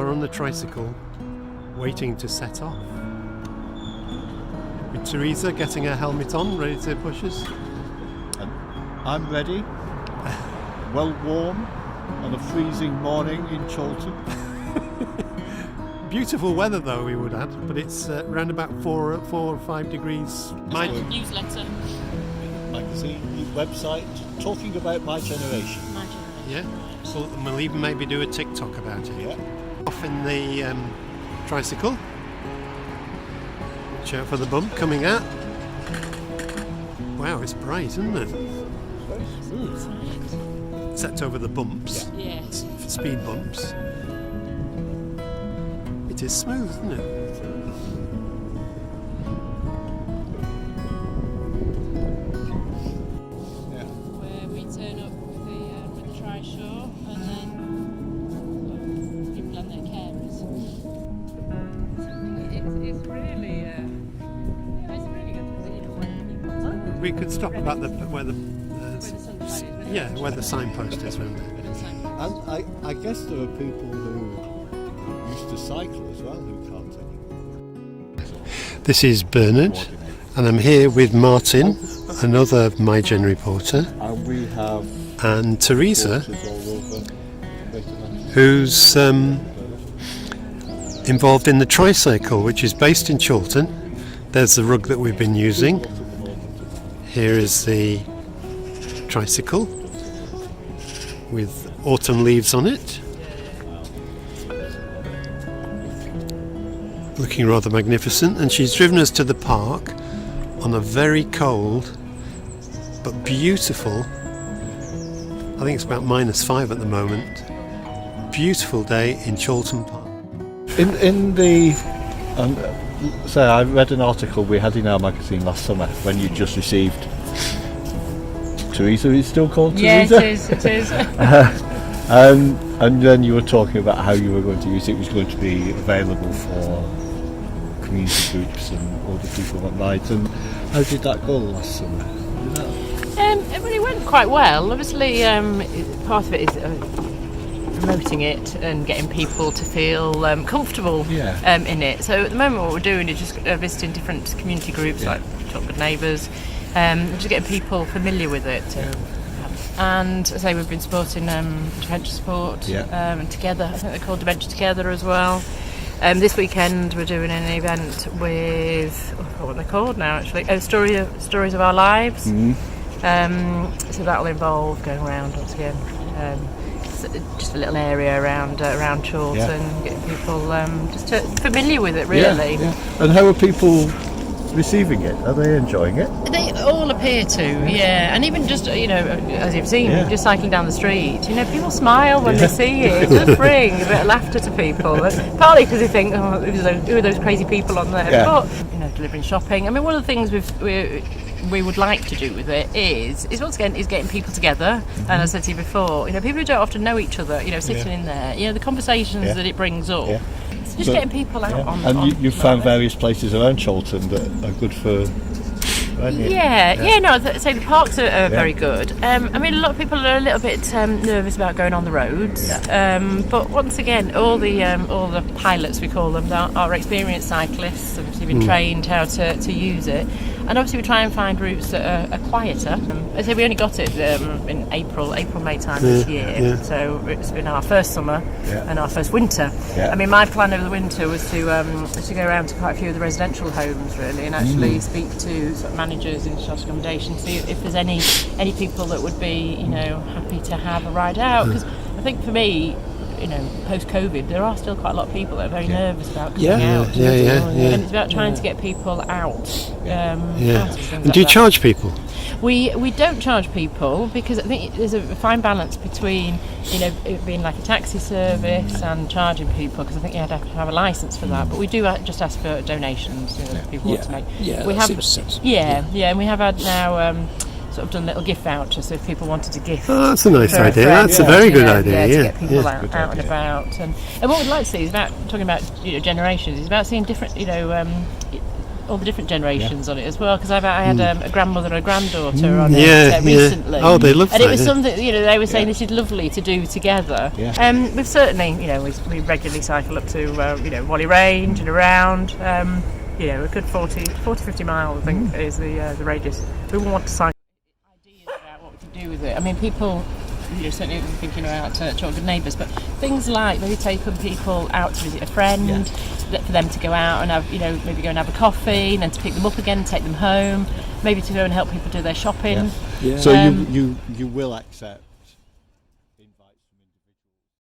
are on the tricycle, waiting to set off. With Teresa getting her helmet on, ready to push us. I'm ready. Well warm on a freezing morning in Chorlton. Beautiful weather though, we would add, but it's around about 4 or 5 degrees. Newsletter. Magazine, website, talking about my generation. My generation. Yeah, so we'll even maybe do a TikTok about it. Yeah. Off in the tricycle. Watch out for the bump coming out. Wow, it's bright, isn't it? Very smooth. Except over the bumps. Yeah. Speed bumps. It is smooth, isn't it? Yeah. Where we turn up with the Trishaw and then people and their carers. It's really it's really good when people We could stop about where the sunshine is. where the signpost is around there. And I guess there are people who used to cycle as well who can't anymore. This is Bernard, and I'm here with Martin, another MyGen reporter, And we have and Teresa, porters all over Greater Manchester. who's involved in the tricycle, which is based in Chorlton. There's the rug that we've been using. Here is the tricycle with autumn leaves on it. Looking rather magnificent, and she's driven us to the park on a very cold but beautiful, I think it's about -5 at the moment, beautiful day in Chorlton Park. In the so I read an article we had in our magazine last summer when you just received Teresa. Is it still called Teresa? Yeah, it is. And then you were talking about how you were going to use it. It was going to be available for community groups and older people at night. And how did that go last summer? It really went quite well. Obviously, part of it is promoting it and getting people to feel comfortable in it. So at the moment what we're doing is just visiting different community groups like Top Good Neighbours, just getting people familiar with it. And as I say, we've been supporting Dementia Support and Together, I think they're called Dementia Together as well. This weekend we're doing an event with, I forgot what they're called now actually, Stories of Our Lives. So that'll involve going around once again, just a little area around Chorlton, getting people just familiar with it really. And how are people receiving it? Are they enjoying it? They all appear to, and even just, as you've seen, just cycling down the street, people smile when they see it. It does bring a bit of laughter to people, partly because they think, oh, who are those crazy people on there, but, delivering shopping. I mean, one of the things we would like to do with it is once again is getting people together, and as I said to you before, people who don't often know each other, sitting in there, the conversations that it brings up. Just getting people out on. And you've found various places around Chorlton that are good for. So the parks are very good. I mean, a lot of people are a little bit nervous about going on the roads, but once again, all the pilots, we call them, are experienced cyclists and have been trained how to use it. And obviously we try and find routes that are quieter. I say we only got it in May time this year, so it's been our first summer and our first winter. I mean, my plan over the winter was to go around to quite a few of the residential homes really, and actually speak to sort of managers in shelter accommodation, see if there's any people that would be happy to have a ride out, because I think for me, post-COVID, there are still quite a lot of people that are very nervous about coming out. And it's about trying to get people out. And do you charge people? We don't charge people because I think there's a fine balance between it being like a taxi service and charging people, because I think you have to have a licence for that. But we do just ask for donations. If people want to make. Seems sensible. And we have had now. Sort of done little gift vouchers, so if people wanted to gift. Oh, that's a nice idea. That's a very good idea. To get people out and about, and what we'd like to see is about talking about generations. It's about seeing different, all the different generations on it as well. Because I had a grandmother and a granddaughter on Yeah, it recently. Oh, they love and that. it was something, they were saying this is lovely to do together. Yeah. We've certainly, we regularly cycle up to, Wally Range and around. A good 40-50 miles, I think, is the radius. We want to cycle. Ideas about what we can do with it. I mean, people, certainly thinking about good neighbours, but things like maybe taking people out to visit a friend, for them to go out and have, maybe go and have a coffee, and then to pick them up again and take them home, maybe to go and help people do their shopping. So you will accept